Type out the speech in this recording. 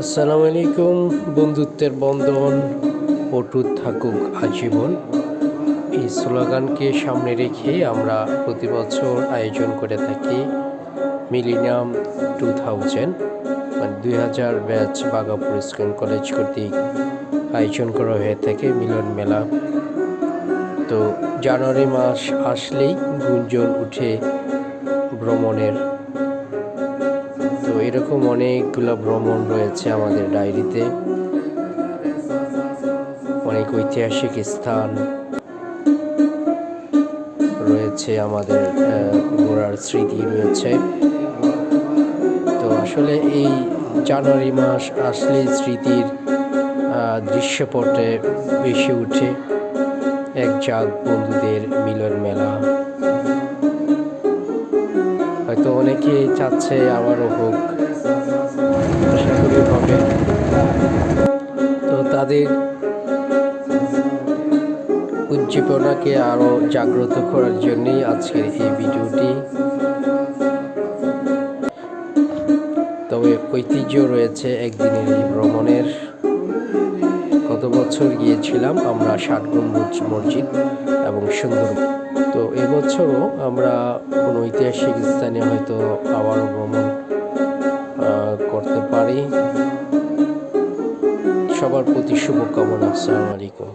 আসসালামু আলাইকুম। বন্ধুত্বের বন্ধন অটুট থাকুক আজীবন, এই স্লোগানকে সামনে রেখে আমরা প্রতি বছর আয়োজন করে থাকি মিলেনিয়াম 2000 মানে 2000 ব্যাচ বাঘাপুর স্কুল কলেজ কর্তৃক আয়োজন করা হয়ে থাকে মিলন মেলা। তো জানুয়ারি মাস আসলেই গুঞ্জন উঠে ভ্রমণের। তো এরকম অনেকগুলো ভ্রমণ রয়েছে আমাদের ডায়েরিতে, অনেক ঐতিহাসিক স্থান রয়েছে, আমাদের ঘোরার স্মৃতি রয়েছে। তো আসলে এই জানুয়ারি মাস আসলে স্মৃতির দৃশ্যপটে বেশি উঠে এক জাত বন্ধুদের মিলন মেলা। হয়তো অনেকে চাচ্ছে আবারও হোক, আশা করি হবে। তো তাদের উজ্জীবনাকে আরও জাগ্রত করার জন্যই আজকের এই ভিডিওটি। তবে ঐতিহ্য রয়েছে একদিনের এই ভ্রমণের। গত বছর গিয়েছিলাম আমরা 60 গম্বুজ মসজিদ এবং সুন্দর। তো এবছরও আমরা কোনো ঐতিহাসিক স্থানে হয়তো আবারও ভ্রমণ করতে পারি। সবার প্রতি শুভকামনা। আসসালামু আলাইকুম।